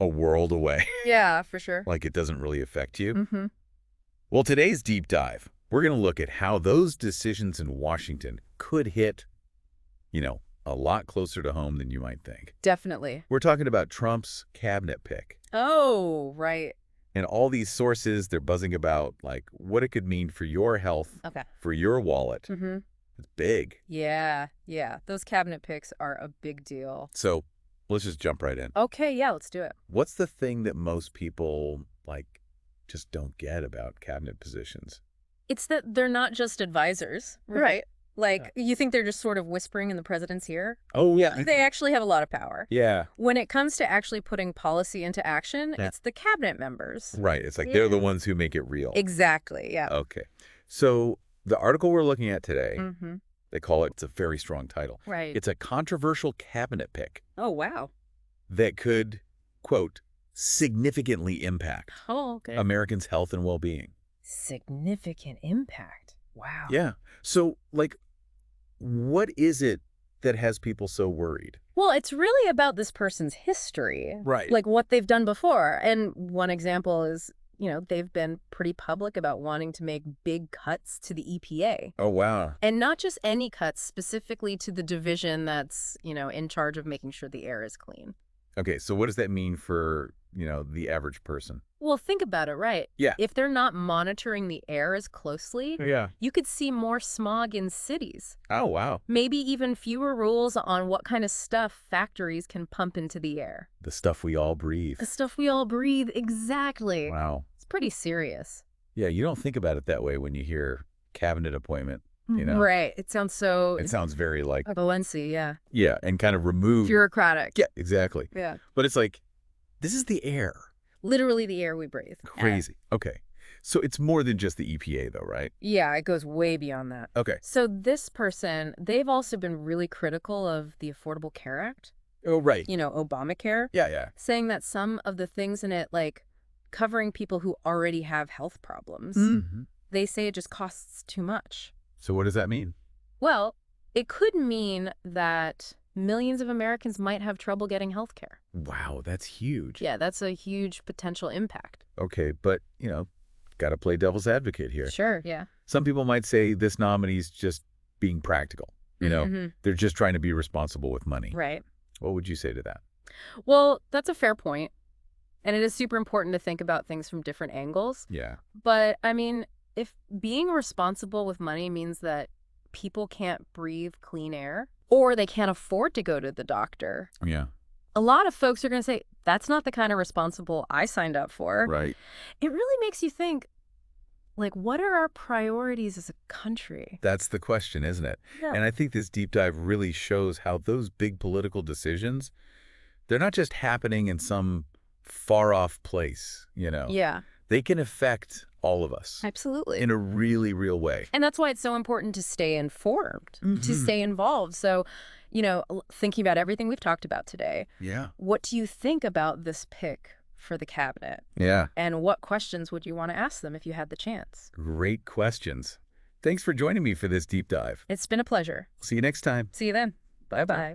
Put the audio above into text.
a world away. Yeah, for sure. Like it doesn't really affect you. Mm-hmm. Well, today's deep dive, we're going to look at how those decisions in Washington could hit, a lot closer to home than you might think. Definitely. We're talking about Trump's cabinet pick. Oh, right. And all these sources, they're buzzing about, like, what it could mean for your health, Okay. for your wallet. Mm-hmm. It's big. Yeah, yeah. Those cabinet picks are a big deal. So let's just jump right in. Okay, yeah, let's do it. What's the thing that most people, just don't get about cabinet positions? It's that they're not just advisors, right? Like, you think they're just sort of whispering in the president's ear? Oh, yeah. They actually have a lot of power. Yeah. When it comes to actually putting policy into action, Yeah. it's the cabinet members. Right. It's like they're the ones who make it real. Exactly, yeah. Okay. So the article we're looking at today, Mm-hmm. they call it, it's a very strong title. Right. It's a controversial cabinet pick Oh, wow. that could, quote, significantly impact Oh, okay. Americans' health and well-being. Significant impact. Wow. Yeah. So, what is it that has people so worried? Well, it's really about this person's history. Right. Like what they've done before. And one example is, they've been pretty public about wanting to make big cuts to the EPA. Oh, wow. And not just any cuts, specifically to the division that's, in charge of making sure the air is clean. Okay, so what does that mean for, the average person? Well, think about it, right? Yeah. If they're not monitoring the air as closely, Yeah. you could see more smog in cities. Oh, wow. Maybe even fewer rules on what kind of stuff factories can pump into the air. The stuff we all breathe. The stuff we all breathe, exactly. Wow. It's pretty serious. Yeah, you don't think about it that way when you hear cabinet appointment, Right. It sounds so... It sounds very Valency, yeah. yeah, and kind of removed. Bureaucratic. Yeah, exactly. Yeah. But it's like, this is the air. Literally the air we breathe. Crazy. Okay. So it's more than just the EPA though, right? Yeah, it goes way beyond that. Okay. So this person, they've also been really critical of the Affordable Care Act. Oh, right. Obamacare. Yeah, yeah. Saying that some of the things in it, like covering people who already have health problems, Mm-hmm. they say it just costs too much. So what does that mean? Well, it could mean that millions of Americans might have trouble getting health care. Wow, that's huge. Yeah, that's a huge potential impact. Okay, but, got to play devil's advocate here. Sure, yeah. Some people might say this nominee's just being practical. Mhm. They're just trying to be responsible with money. Right. What would you say to that? Well, that's a fair point. And it is super important to think about things from different angles. Yeah. But, I mean, if being responsible with money means that people can't breathe clean air or they can't afford to go to the doctor, Yeah. a lot of folks are going to say, that's not the kind of responsible I signed up for. Right. It really makes you think, what are our priorities as a country? That's the question, isn't it? Yeah. And I think this deep dive really shows how those big political decisions, they're not just happening in some far-off place, Yeah, They can affect all of us absolutely. in a really real way. And that's why it's so important to stay informed, to stay involved. So, thinking about everything we've talked about today, Yeah. what do you think about this pick for the cabinet? Yeah. And what questions would you want to ask them if you had the chance? Great questions. Thanks for joining me for this deep dive. It's been a pleasure. See you next time. See you then. Bye-bye. Bye.